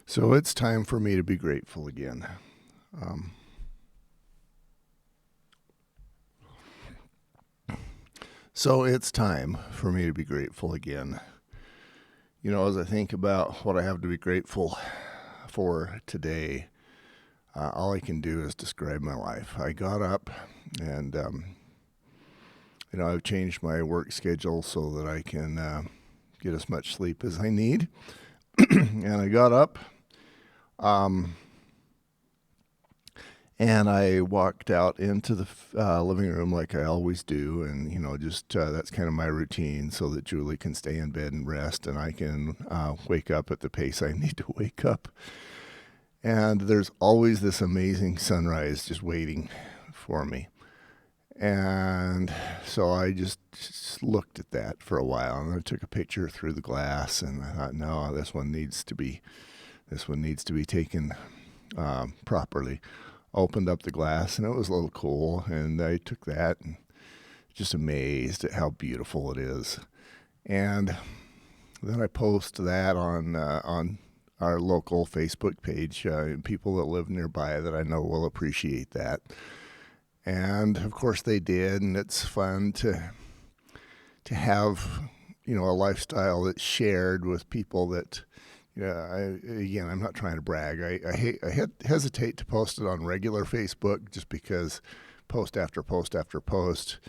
So it's time for me to be grateful again. Um, so it's time for me to be grateful again. As I think about what I have to be grateful for today, all I can do is describe my life. I got up and, I've changed my work schedule so that I can get as much sleep as I need. And I got up. Um, And I walked out into the living room like I always do. And, just that's kind of my routine so that Julie can stay in bed and rest and I can wake up at the pace I need to wake up. And there's always this amazing sunrise just waiting for me. And so I just looked at that for a while and I took a picture through the glass and I thought, no, this one needs to be taken properly. Opened up the glass and it was a little cool, and I took that and just amazed at how beautiful it is. And then I post that on our local Facebook page. People that live nearby that I know will appreciate that, and of course they did. And it's fun to have a lifestyle that's shared with people that. Yeah, I'm not trying to brag. I hesitate to post it on regular Facebook just because post after post after post,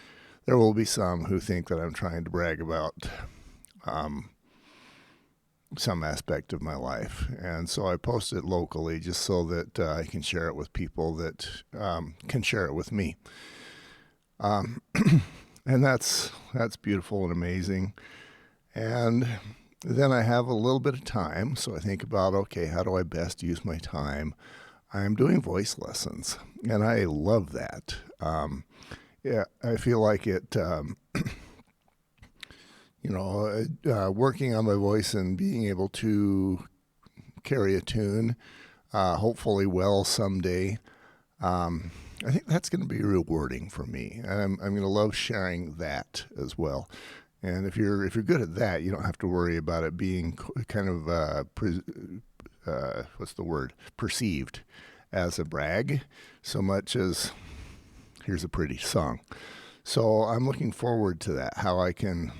there will be some who think that I'm trying to brag about some aspect of my life. And so I post it locally just so that I can share it with people that can share it with me. And that's beautiful and amazing. And then I have a little bit of time, so I think about, okay, how do I best use my time? I'm doing voice lessons, and I love that. I feel like it, working on my voice and being able to carry a tune, hopefully well someday. I think that's going to be rewarding for me, and I'm going to love sharing that as well. And if you're good at that, you don't have to worry about it being kind of perceived as a brag, so much as here's a pretty song. So I'm looking forward to that. How I can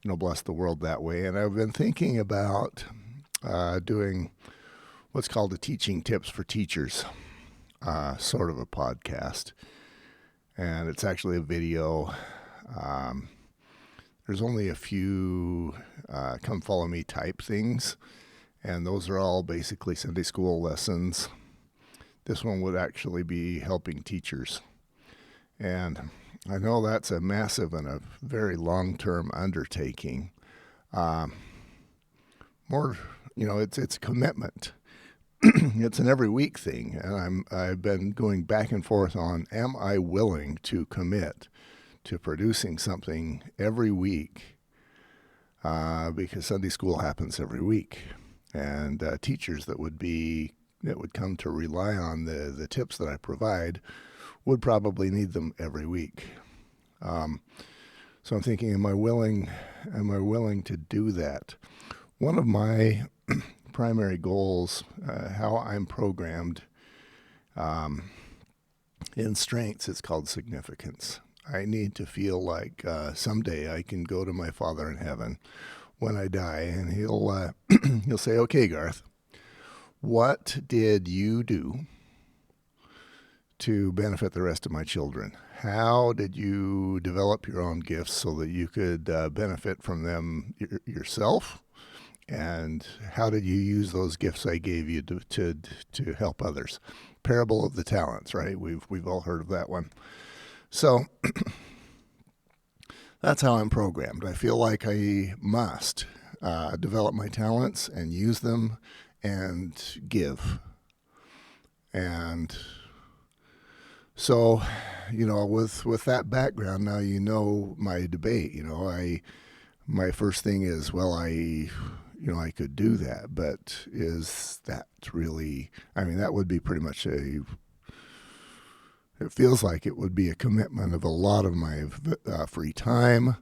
bless the world that way. And I've been thinking about doing what's called a Teaching Tips for Teachers, sort of a podcast, and it's actually a video. There's only a few come follow me type things, and those are all basically Sunday school lessons. This one would actually be helping teachers. And I know that's a massive and a very long-term undertaking. It's a commitment. It's an every week thing, and I've been going back and forth on, am I willing to commit to producing something every week, because Sunday school happens every week, and teachers that would come to rely on the tips that I provide would probably need them every week. So I'm thinking, am I willing to do that? One of my primary goals, how I'm programmed in strengths, it's called significance. I need to feel like someday I can go to my Father in heaven when I die, and he'll he'll say, "Okay, Garth, what did you do to benefit the rest of my children? How did you develop your own gifts so that you could benefit from them yourself? And how did you use those gifts I gave you to help others?" Parable of the talents, right? We've all heard of that one. So that's how I'm programmed. I feel like I must develop my talents and use them and give. And so, with that background, now my debate. My first thing is, well, I could do that, but is that really? I mean, that would be pretty much it feels like it would be a commitment of a lot of my free time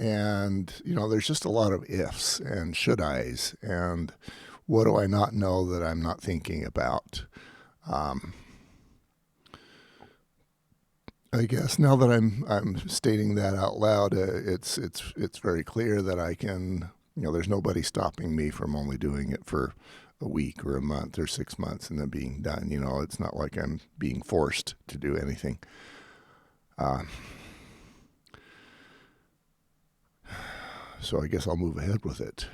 And, there's just a lot of ifs and should I's and what do I not know that I'm not thinking about? I guess now that I'm stating that out loud, it's very clear that I can, there's nobody stopping me from only doing it for a week or a month or 6 months and then being done. It's not like I'm being forced to do anything. So I guess I'll move ahead with it.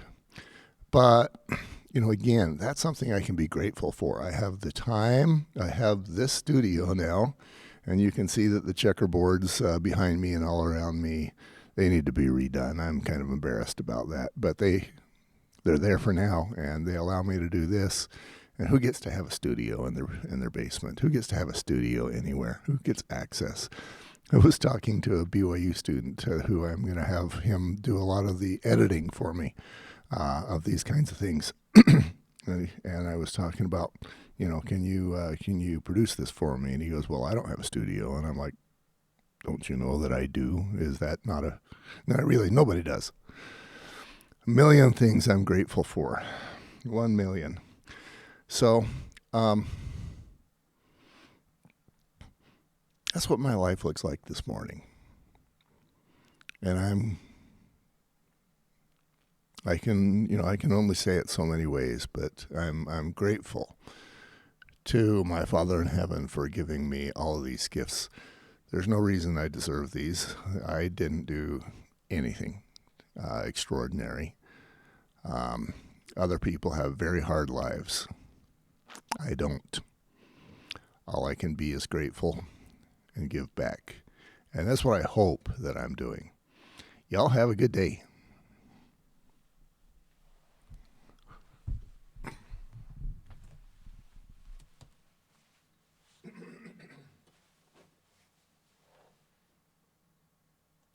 But, again, that's something I can be grateful for. I have the time. I have this studio now, and you can see that the checkerboards behind me and all around me, they need to be redone. I'm kind of embarrassed about that, but they're there for now, and they allow me to do this. And who gets to have a studio in their basement? Who gets to have a studio anywhere? Who gets access? I was talking to a BYU student who I'm going to have him do a lot of the editing for me of these kinds of things. And I was talking about, can you produce this for me? And he goes, well, I don't have a studio. And I'm like, don't you know that I do? Is that not really, nobody does. A million things I'm grateful for. 1 million. So, that's what my life looks like this morning. And I can only say it so many ways, but I'm grateful to my Father in heaven for giving me all of these gifts. There's no reason I deserve these. I didn't do anything extraordinary. Other people have very hard lives. I don't. All I can be is grateful and give back. And that's what I hope that I'm doing. Y'all have a good day.